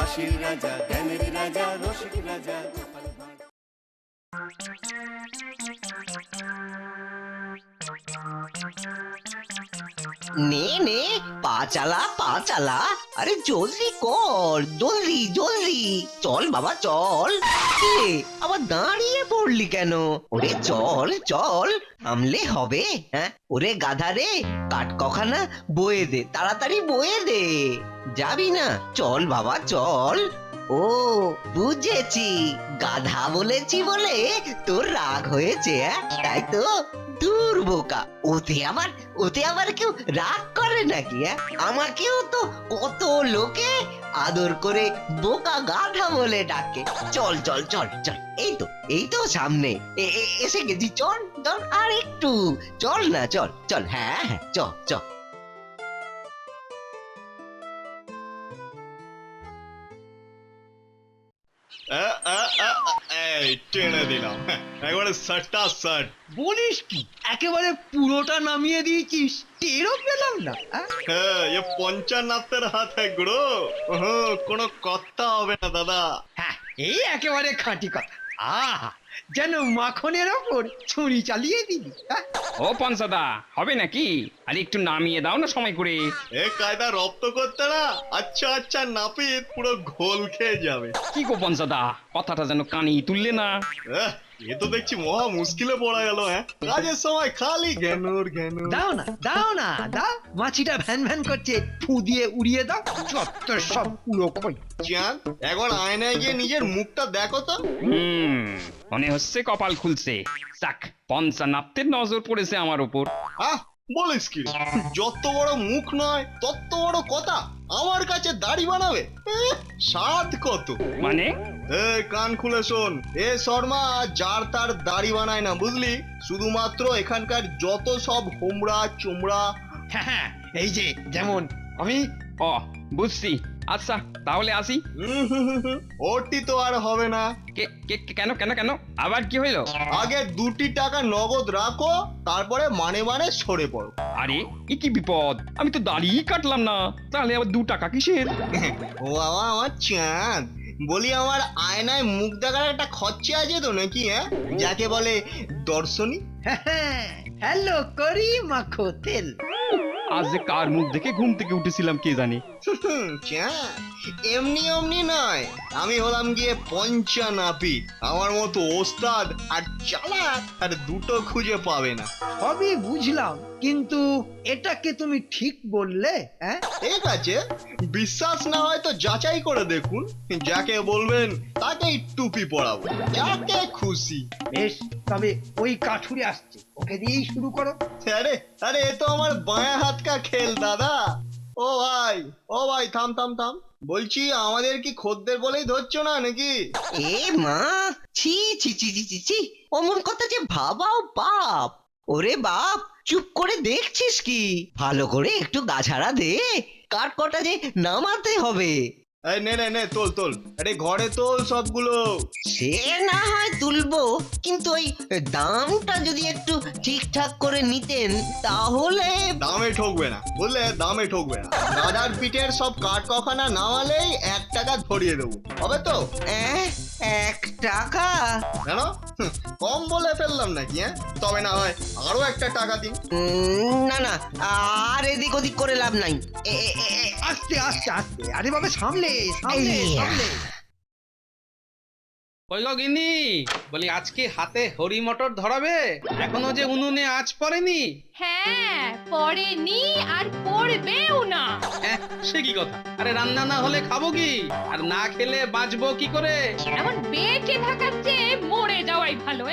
হাসির রাজা, জ্ঞানের রাজা, রসিক রাজা গোপাল ভাঁড়। নে নে, পা চালা পা চালা, আরে জলদি কর, জলদি জলদি চল বাবা চল। কি রে, আবার দাঁড়িয়ে পড়লি কেন? ওরে চল চল, থামলে হবে? হ্যাঁ ওরে গাধা রে, কাঠ কখানা বয়ে দে, তাড়াতাড়ি বয়ে দে। যাবি না? চল বাবা চল। ও বুঝেছি, গাধা বলেছি বলে তোর রাগ হয়েছে, হ্যাঁ তাই তো? দূর বোকা, ওতে আবার কেউ রাগ করে নাকি? আমাকেও তো কত লোকে আদর করে বোকা গাধা বলে ডাকে। চল চল চল চল, এই তো সামনে এসে গেছি। চল চল, আর একটু চল না, চল চল, হ্যাঁ হ্যাঁ চল চল। এই টেনে দিলাম একবারে সাটটা সাট। বলিস কি, একেবারে পুরোটা নামিয়ে দিয়েছিস, টেরও পেলাম না। হ্যাঁ এ পঞ্চান্নাতের হাতে গুড়ো, কোনো কথা হবে না দাদা। হ্যাঁ এই একেবারে খাঁটি কথা। আহা, যেন মাখনের ওপর ছুরি চালিয়ে দিবি। ও পঞ্চাদা, হবে নাকি? আর একটু নামিয়ে দাও না সময় করে। এ কায়দা রপ্ত করতে না, আচ্ছা আচ্ছা নাপিত পুরো ঘোল খেয়ে যাবে। কি গো পঞ্চাদা, কথাটা যেন কানি তুললে না। এ তো দেখছি মহা মুশকিলে পড়া গেল। হ্যাঁ কাজের সময় খালি জ্ঞানর জ্ঞানর। দাও না দাও না দাও, মাছিটা ভ্যান ভ্যান করছে, ফু দিয়ে উড়িয়ে দাও। যত সব পুরো খই। চাঁদ একবার আয়নায় গিয়ে নিজের মুখটা দেখো তো। মনে হচ্ছে কপাল খুলছে। যাক, পঞ্চানাপ্তের নজর পড়েছে আমার উপর। আহ বলিস কি, যত বড় মুখ নয় তত বড় কথা। আমার কাছে দাড়ি বানাবে, স্বাদ কত। মানে? এ কান খুলে শোন, এ শর্মা যার তার দাড়ি বানায় না বুঝলি, শুধুমাত্র এখানকার যত সব হোমরা চোমরা। হ্যাঁ হ্যাঁ, এই যে যেমন আমি। ও বুঝছি, আচ্ছা তাহলে আসি। ওটি তো আর হবে না। কেন কেন কেন, আবার কি হইলো? আগে 2টি টাকা নগদ রাখো, তারপরে মানে মানে সরে পড়ো। আরে এ কি বিপদ, আমি তো দাড়িই কাটলাম না, তাহলে আবার 2 টাকা কিসের? ও বাবা আমার চাঁদ, বলি আমার আয়নায় মুখ দেখার একটা খরচা আছে তো নাকি? যাকে বলে দর্শনী। হ্যালো করি মাখো তেল। আজ যে কার মুখ দেখে ঘুম থেকে উঠেছিলাম কে জানে। চাঁদ এমনি এমনি নয়, আমি হলাম গিয়ে পঞ্চানাপিত। আমার মতো ওস্তাদ আর চালাক আর দুটো খুঁজে পাবে না। সবই বুঝলাম, কিন্তু এটাকে তুমি ঠিক বললে? হ্যাঁ ঠিক আছে, বিশ্বাস না হয় তো যাচাই করে দেখুন। যাকে বলবেন তাকেই টুপি পরাবো, যাকে খুশি। বেশ, তবে ওই কাঠুরে আসছে, ওকে দিয়েই শুরু করো। আরে আরে এ তো আমার বাঁয়া হাত কা খেল দাদা। ও ভাই, ও ভাই, থাম থাম থাম, বলছি আমাদের কি খদ্দের বলেই ধরছো না নাকি? এ মা, ছি ছি ছি ছি ছি ছি, অমন কথা যে ভাবাও বাপ। ওরে বাপ, চুপ করে দেখছিস কি? ভালো করে একটু গাছাড়া দে, কাঠ কটা যে নামাতে হবে। এই নে নে নে, তোল তোল, আরে ঘরে তোল সবগুলো। সে না হয় তুলবো, কিন্তু ওই দামটা যদি একটু ঠিকঠাক করে নিতেন তাহলে। দামে ঠকবে না বুঝলে, দামে ঠকবে না। দাদার পিঠের সব কাঠ কখানা নামালেই 1 টাকা ধরিয়ে দেবো, হবে তো? 1 টাকা? কেন কম বলে ফেললাম নাকি? তবে না হয় আরো 1টা টাকা দিন। না না, আর এদিক ওদিক করে লাভ নাই। আস্তে আস্তে আস্তে, আরে বাবা সামলে সামলে সামলে। কই গো গিন্নি, বলি আজকে হাতে হরি মটর ধরাবে? এখনো যে উনুনে আঁচ পড়েনি। হ্যাঁ পড়েনি, আর পড়বেও না। সে কি কথা? আরে রান্না না হলে খাবো কি, আর না খেলে বাঁচবো কি করে? এমন বেঁচে থাকার চেয়ে মরে যাওয়াই ভালো।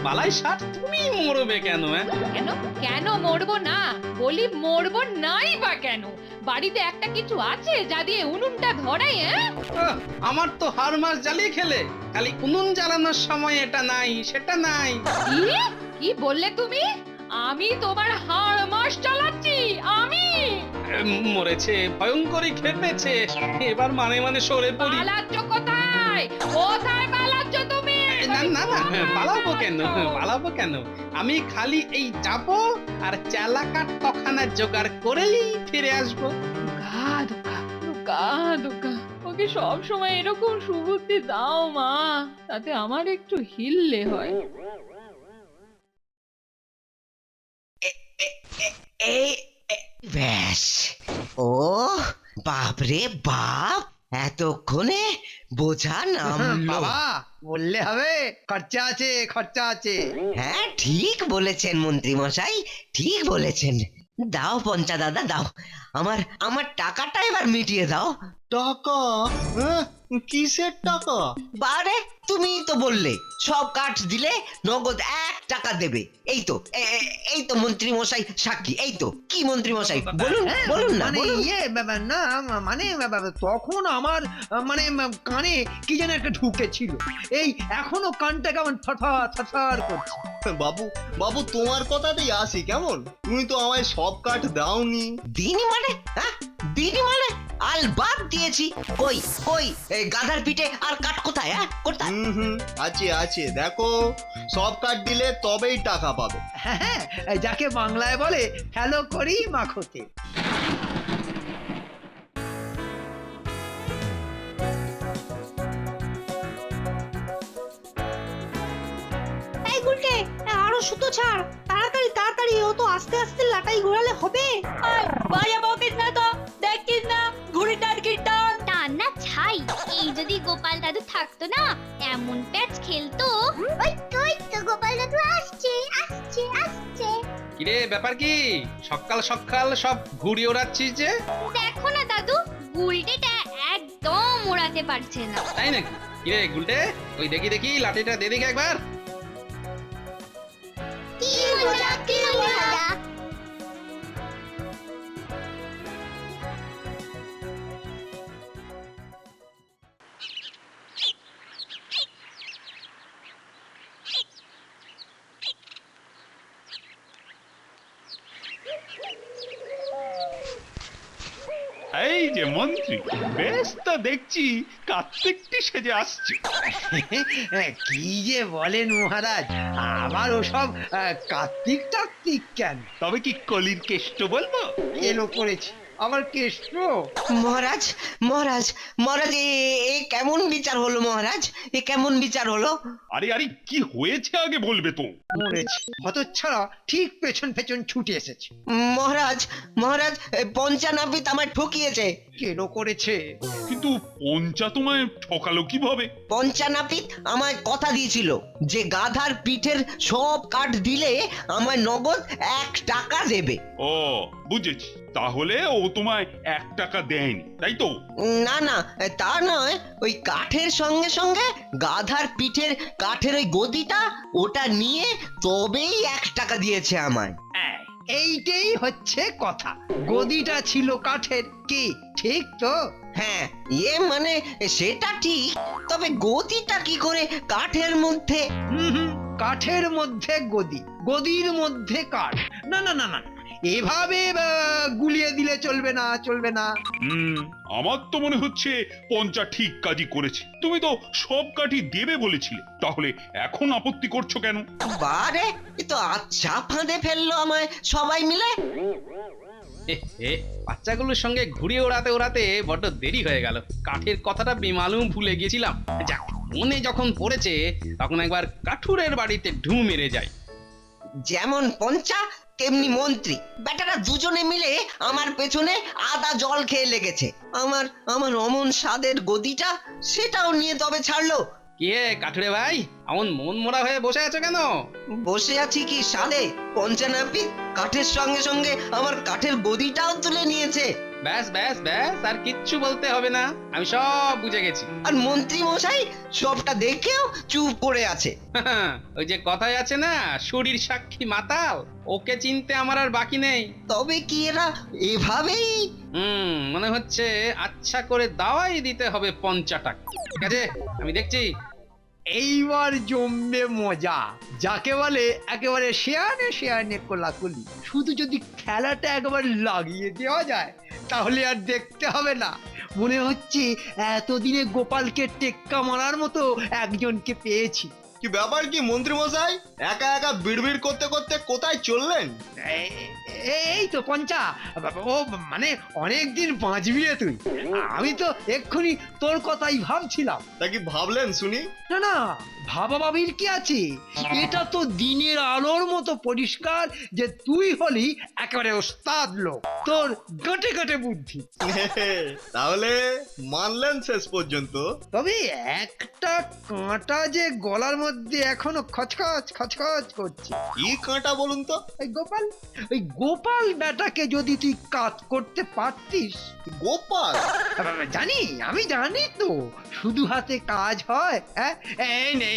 বালাই ষাট, তুমি মরবে কেন? কেন কেন মরবো না? বলি মরবো নাই বা কেন? বাড়িতে একটা কিছু আছে যা দিয়ে উনুনটা ধরাই। আমার তো হার মাস জ্বালিয়ে খেলে, খালি উনুন জ্বালানোর সময় এটা নাই সেটা নাই। কি বললে তুমি? আমি তোমার হাড় মাস চালাচ্ছি? আমি মরেছে, ভয়ঙ্করী খেপেছে, এবার মানে মানে সরে পড়ি। পালাচ্ছ কোথায়? কোথায় পালাচ্ছ তুমি? না না না, পালাবো কেন? আমি খালি এই যাবো আর চালাকাঠ তখানা জোগাড় করেই ফিরে আসবো। দুগা দুগা দুগা দুগা। আমাকে সব সময় এরকম সুবুদ্ধি দাও মা, তাতে আমার একটু হিললে হয়। এই ব্যাস। ও বাপরে বাপ, এতক্ষণে বোঝা নামলো। বাবা বললে হবে, খরচা আছে খরচা আছে। হ্যাঁ ঠিক বলেছেন মন্ত্রী মশাই, ঠিক বলেছেন। দাও পঞ্চা দাদা দাও, আমার আমার টাকাটা এবার মিটিয়ে দাও। টাকা? হ্যাঁ, কিসের টাকা? বারে তুমি তো বললে সব কাঠ দিলে নগদ 1 টাকা দেবে। এই তো এই তো মন্ত্রী মশাই সাক্ষী। এই তো কি মন্ত্রী মশাই বলুন হ্যাঁ, বলুন না মানে বলুন। না মানে তখন আমার মানে কানে কি যেন একটা ঢুকেছিল, এই এখনো কানটা কেমন থরথর করছে। বাবু বাবু তোমার কথাতেই আসি কেমন, তুমি তো আমায় সব কাঠ দাওনি। দিনি মানে? হ্যাঁ দিনি মানে আলবাদ দিয়েছি। কই কই এই গাধার পিঠে আর কাঠ কোথায়? হ্যাঁ কোথায়? হুম, আছে আছে, দেখো সব কাঠ দিলে তবেই টাকা পাবে। হ্যাঁ, যাকে বাংলায় বলে হ্যালো করি মাখোতে। এই গুলটে, আরো সুতো ছাড়, তাড়াতাড়ি তাড়াতাড়ি, ও তো আস্তে আস্তে লাটাই ঘোরালে হবে। বায়া বকিস না তো, দেখিস না ঘুড়িটার কি টান। টান না ছাই, এই যদি গোপাল দাদু থাকতো না এমন প্যাচ খেলতো। ওই তো গোপাল দাদু আসছে আসছে আসছে। কিরে ব্যাপার কি, সকাল সকাল সব ঘুড়ি ওড়াচ্ছিস যে? দেখো না দাদু, গুলটেটা একদম ওড়াতে পারছে না। তাই নাকি? কিরে গুলটে, ওই দেখি দেখি লাঠিটা দে দেখি একবার। কি মজা কি মজা। এই যে মন্ত্রী, বেশ তো দেখছি কার্তিকটি সেজে আসছে। কি যে বলেন মহারাজ, আবার ওসব কার্তিক টার্তিক কেন? তবে কি কলির কেষ্ট বলবো? এলো করেছি আমার কেষ্ট। মহারাজ মহারাজ মহারাজ, এ কেমন বিচার হলো মহারাজ? এ কেমন বিচার হলো? আরে আরে কি হয়েছে আগে বলবে তো। মরেছি হতচ্ছাড়া, ঠিক পেছন পেছন ছুটে এসেছে। মহারাজ মহারাজ, পঞ্চানাপিত আমায় ঠকিয়েছে। কেন করেছে? কিন্তু পঞ্চা তোমায় ঠকালো কিভাবে? পঞ্চানাপিত আমায় কথা দিয়েছিল যে গাধার পিঠের সব কাঠ দিলে আমায় নগদ 1 টাকা দেবে। ও বুঝেছি, তাহলে ও তোমায় 1 টাকা দেয়নি তাই তো? না না তা নয়, ওই কাঠের সঙ্গে সঙ্গে গাধার পিঠের কাঠের ওই গদিটা ওটা নিয়ে তবেই 1 টাকা দিয়েছে আমায়। এইটাই হচ্ছে কথা, গদিটা ছিল কাঠের, কি ঠিক তো? হ্যাঁ মানে সেটা ঠিক, তবে গদিটা কি করে কাঠের মধ্যে? কাঠের মধ্যে গদি, গদির মধ্যে কাঠ। না না না না, এভাবে গুলিয়ে দিলে চলবে না চলবে না। আমার তো মনে হচ্ছে পঞ্চা ঠিক কাজই করেছে। তুমি তো সব কাঠই দেবে বলেছিলে, তাহলে এখন আপত্তি করছো কেন? বারে এ তো আচ্ছা ফাঁদে ফেললো আমায় সবাই মিলে। বাচ্চাগুলোর সঙ্গে ঘুড়ি ওড়াতে ওড়াতে বড্ড দেরি হয়ে গেল। কাঠের কথাটা বেমালুম ভুলে গেছিলাম। যাক, মনে যখন পড়েছে তখন একবার কাঠুরের বাড়িতে ঢু মেরে যাই। যেমন পঞ্চা তেমনি মন্ত্রী, বেটারা দুজনে মিলে আমার পেছনে আদা জল খেয়ে লেগেছে। আমার আমার অমন স্বাদের গদিটা সেটাও নিয়ে তবে ছাড়লো। কে কাঠুরে ভাই, এমন মন মোড়া হয়ে বসে আছো কেন? বসে আছি কি স্বাদে, পঞ্চানাপিত কাঠের সঙ্গে সঙ্গে আমার কাঠের গদিটাও তুলে নিয়েছে। ব্যাস ব্যাস ব্যাস, আর কিচ্ছু বলতে হবে না, আমি সব বুঝে গেছি। আর মন্ত্রী মশাই সবটা দেখেও চুপ করে আছে। ওই যে কথায় আছে না, শরীর সাক্ষী মাতাল, ওকে চিনতে আমার আর বাকি নেই। তবে কি এরা এভাবেই? মনে হচ্ছে আচ্ছা করে দাওয়াই দিতে হবে 50 টাকা। ঠিক আছে, আমি দেখছি। এইবার জমবে মজা, যাকে বলে একেবারে শেয়ানে শেয়ানে কোলাকুলি। শুধু যদি খেলাটা একবার লাগিয়ে দেওয়া যায় তাহলে আর দেখতে হবে না। মনে হচ্ছে এতদিনে গোপালকে টেক্কা মারার মতো একজনকে পেয়েছি। কি ব্যাপার কি মন্ত্রী মশাই, একা একা বিড়বিড় করতে করতে কোথায় চললেন? এই তো পঞ্চা, ও মানে অনেকদিন বাঁচবি রে তুই। আমি তো এক্ষুনি তোর কথাই ভাবছিলাম। তা কি ভাবলেন শুনি? না না, ভাবা ভাবির কি আছে, এটা তো দিনের আলোর মতো পরিষ্কার যে তুই হলি একেবারে ওস্তাদ লোক, তোর গটে গটে বুদ্ধি। তাহলে মানলেন শেষ পর্যন্ত? তবে একটা কাঁটা যে গলার মধ্যে এখনো খচখচ খচখচ করছে। কি কাঁটা বলুন তো? ওই গোপাল বেটাকে যদি তুই কাজ করতে পারতিস। গোপাল? আমি জানি তো, শুধু হাতে কাজ হয়। হ্যাঁ, এই নে,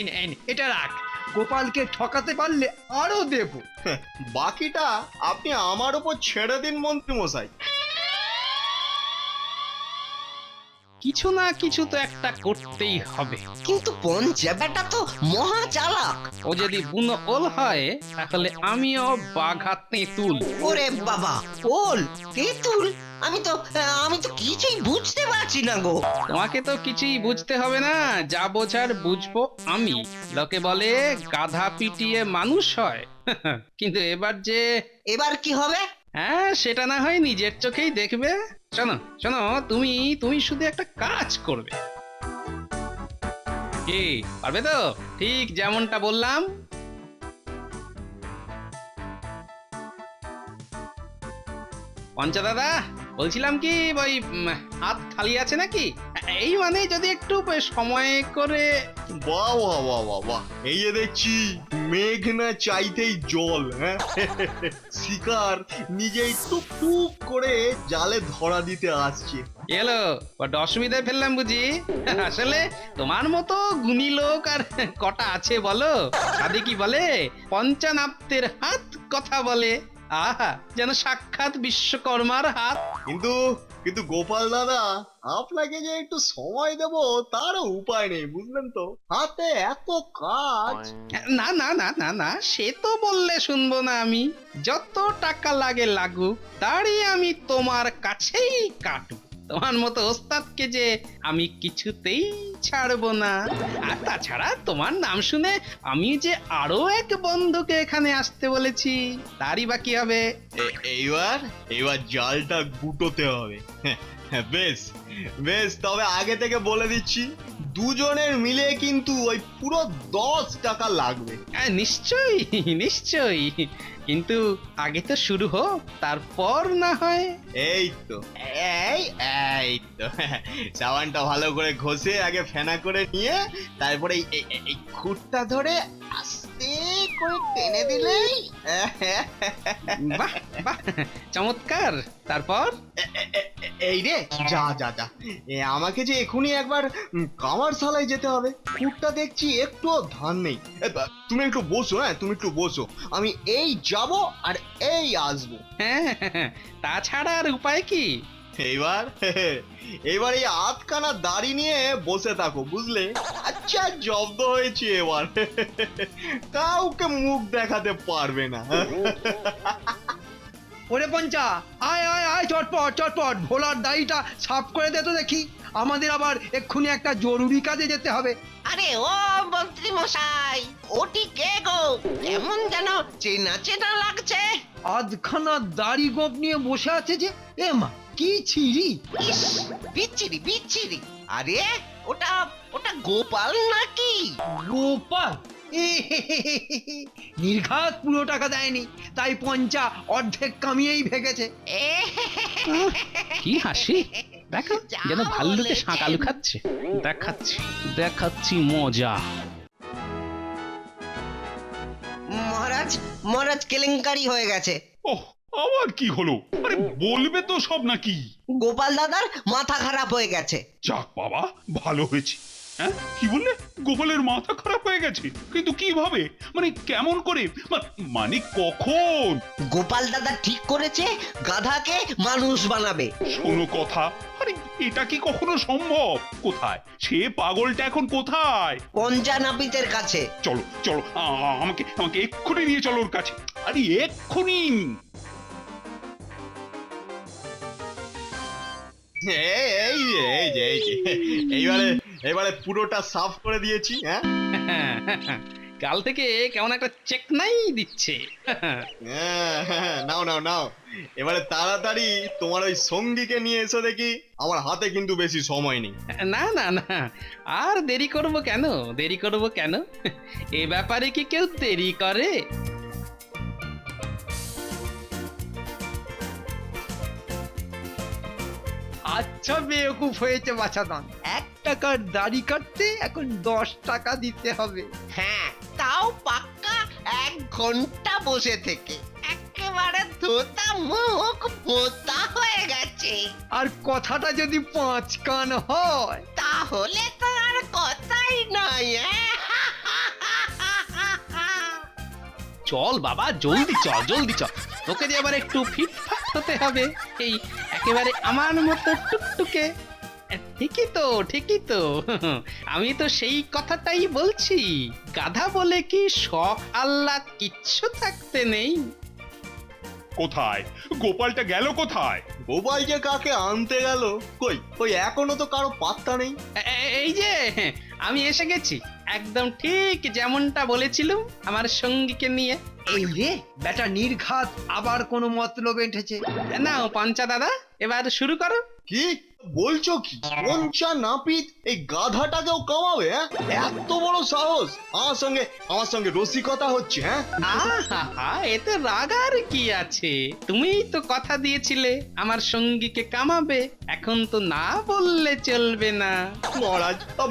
এটা রাখ, গোপালকে ঠকাতে পারলে আরো দেব। বাকিটা আপনি আমার উপর ছেড়ে দিন মন্ত্রী মশাই। কিছু না কিছু তো একটা করতেই হবে। কিন্তু পঞ্চা বেটা তো মহা চালাক। ও যদি বুনো ওল হয় তাহলে আমিও বাঘা তেঁতুল। ওরে বাবা, ওল তেঁতুল, আমি তো কিছুই বুঝতে পারছি না গো। তোমাকে তো কিছুই বুঝতে হবে না, যা বোঝার বুঝবো আমি। লোকে বলে গাধা পিটিয়ে মানুষ হয়, কিন্তু এবার কি হবে? হ্যাঁ, সেটা না হয় নিজের চোখেই দেখবে। শোনো শোনো, তুমি শুধু একটা কাজ করবে। কি পারবে তো? ঠিক যেমনটা বললাম। পঞ্চা দাদা, বলছিলাম কি, ওই হাত খালি আছে নাকি? এই মানে যদি একটু সময় করে। বাহ বাহ বাহ বাহ বাহ, এই যে দেখছি মেঘ না চাইতেই জল। হ্যাঁ, শিকার নিজেই টুক টুক করে জালে ধরা দিতে আসছে। এলো বড্ড অসুবিধায় ফেললাম বুঝি। আসলে তোমার মতো গুণী লোক আর কটা আছে বলো? সাধে কি বলে, পঞ্চানাপ্তের হাত কথা বলে। আহা, যেন সাক্ষাৎ বিশ্বকর্মার হাত। কিন্তু গোপাল দাদা, আপনাকে যে একটু সময় দেব তারও উপায় নেই, বুঝলেন তো? হাতে এত কাজ। না না না না না, সে তো বললে শুনবো না আমি। যত টাকা লাগে লাগুক, দাঁড়িয়ে আমি তোমার কাছেই কাটবো। তোমার মতো ওস্তাদকে যে আমি কিছুতেই ছাড়বো না। আর তাছাড়া তোমার নাম শুনে আমি যে আরো এক বন্ধুকে এখানে আসতে বলেছি, তারই বাকি হবে। এইবার জালটা গুটোতে হবে। বেশ বেশ, তবে আগে থেকে বলে দিচ্ছি, দুজনের মিলে কিন্তু ওই পুরো 10 টাকা লাগবে। নিশ্চয়ই নিশ্চয়ই, কিন্তু আগে তো শুরু হোক, তারপর না হয়। এই তো সাবানটা ভালো করে ঘষে আগে ফেনা করে নিয়ে তারপরে এই খুঁটটা ধরে আস্তে করে টেনে দিলেই। বাহ বাহ, চমৎকার। তারপর এই রে, যা যা যা, আমাকে যে এখনই একবার কামারশালায় যেতে হবে। খুঁটটা দেখছি একটুও ধান নেই। তুমি একটু বসো, হ্যাঁ তুমি একটু বসো, আমি এই যাব আর এই আসবো। হ্যাঁ, তাছাড়া আর উপায় কি? এইবার এই আধখানা দাড়ি নিয়ে বসে থাকো, বুঝলে? আচ্ছা, জব্দ হয়েছে এবার। কাউকে মুখ দেখাতে পারবে না। ওরে পঞ্চা, আয় আয় আয়, চটপট চটপট, ভোলার দাড়িটা সাফ করে দে তো দেখি, আমাদের আবার এক্ষুনি একটা জরুরি কাজে যেতে হবে। আরে ও মন্ত্রী মশাই, ওটি কে গো? কেমন যেন চেনা চেনা লাগছে। আধখানা দাড়ি গোপ নিয়ে বসে আছে যে, এ মা, কি ছিরি! ইস, বিচ্ছিরি বিচ্ছিরি। আরে ওটা গোপাল নাকি? গোপাল? নির্ঘাত পুরো টাকা দেয়নি, তাই পঞ্চা অর্ধেক কামিয়েই ভেগেছে। কি হাসি দেখো, যেন ভাল্লুকে শাঁক আলু খাচ্ছে। দেখাচ্ছি মজা। মহারাজ কেলেঙ্কারি হয়ে গেছে। ওহ, আবার কি হলো? আরে বলবে তো সব নাকি? গোপাল দাদার মাথা খারাপ হয়ে গেছে। যাক বাবা, ভালো হয়েছে। হ্যাঁ, কি বললে? গোপালের মাথা খারাপ হয়ে গেছে? কিন্তু কিভাবে? মানে কেমন করে? মানে কখন? গোপাল দাদা ঠিক করেছে গাধাকে মানুষ বানাবে। শোনো কথা, আরে এটা কি কখনো সম্ভব? কোথায় সে পাগলটা এখন? কোথায়? পঞ্চানাপিতের কাছে। চলো চলো, আমাকে এক্ষুনি নিয়ে চলো ওর কাছে। আরে এক্ষুনি। এইবারে এবারে পুরোটা সাফ করে দিয়েছি। হ্যাঁ কাল থেকে কেমন একটা চেক নাই দিচ্ছে। নাও নাও নাও, এবারে তাড়াতাড়ি তোমার ওই সঙ্গীকে নিয়ে এসো দেখি, আমার হাতে কিন্তু বেশি সময় নেই। না না না, আর দেরি করব কেন, দেরি করব কেন? এ ব্যাপারে কি কেউ দেরি করে? আচ্ছা বেওকুফ হয়েছে বাছাদান, 1 টাকার দাড়ি কাটতে এখন 10 টাকা দিতে হবে। হ্যাঁ তাও পাক্কা 1 ঘন্টা বসে থেকে একেবারে ধোতা মুখ পোতা হয়ে গেছে। আর কথাটা যদি 5 কান হয় তাহলে তো আর কথাই নাই। চল বাবা, জলদি চল, জলদি চল, তোকে যে আবার একটু ফিটফাট হতে হবে, এই একেবারে আমার মতো টুকটুকে। ঠিকই তো, ঠিকই তো, আমি তো সেই কথাটাই বলছি। গাধা বলে কি শখ আহ্লাদ কিচ্ছু থাকতে নেই। কোথায় গোপালটা গেল কোথায়? গোপাল যে কাকে আনতে গেল, কই কই এখনো তো কারো পাত্তা নেই। এই যে আমি এসে গেছি, একদম ঠিক যেমনটা বলেছিলাম, আমার সঙ্গীকে নিয়ে। এই রে বেটা নির্ঘাত আবার কোনো মতলব এঁটেছে। নাও পঞ্চা দাদা, এবার শুরু করো। কি বলছো কি? পঞ্চা নাপিত এই গাধাটাকেও কামাবে? হ্যাঁ এত বড় সাহস! আমার সঙ্গে রসিকতা হচ্ছে? হ্যাঁ আহা, এতে রাগার কি আছে? তুমিই তো কথা দিয়েছিলে আমার সঙ্গীকে কামাবে, এখন তো না বললে চলবে না।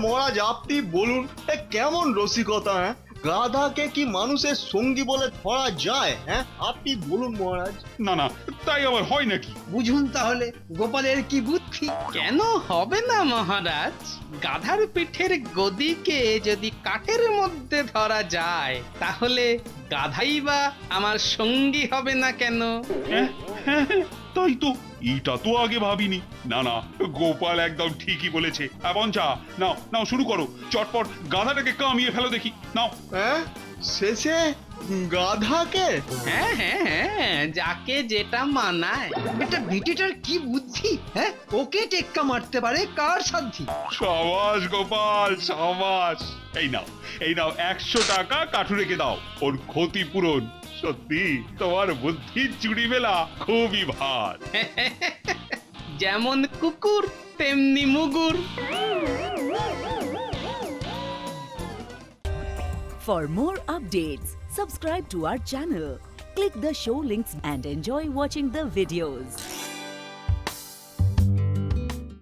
মহারাজ আপনি বলুন, এ কেমন রসিকতা? হ্যাঁ গাধাকে কি মানুষের সঙ্গী বলে ধরা যায়? হ্যাঁ আপনি বলুন মহারাজ। না না, তাই আবার হয় নাকি? বুঝুন তাহলে গোপালের কি বুদ্ধি। কেন হবে না মহারাজ? গাধার পিঠের গদিকে যদি কাঠের মধ্যে ধরা যায়, তাহলে গাধাই বা আমার সঙ্গী হবে না কেন? হ্যাঁ, হ্যাঁ, হ্যাঁ, তাই তো, এটা তো আগে ভাবিনি। না না, গোপাল একদম ঠিকই বলেছে। পঞ্চা, নাও নাও শুরু করো, চটপট গাধাটাকে কামিয়ে ফেলো দেখি, নাও। হ্যাঁ শেষে গাধাকে? হ্যাঁ হ্যাঁ হ্যাঁ, যাকে যেটা মানায়। বেটা ভিটিটার কি বুদ্ধি! হ্যাঁ ওকে টেক্কা মারতে পারে কার সাধ্যি? সাবাস গোপাল, সাবাস। এই নাও, এই নাও 100 টাকা কাঠু রেখে দাও, ওর ক্ষতিপূরণ। সত্যি তোমার বুদ্ধির চুরি মেলা খুবই ভার। যেমন কুকুর তেমনি মুগুর। For more updates, subscribe to our channel, click the show links and enjoy watching the videos.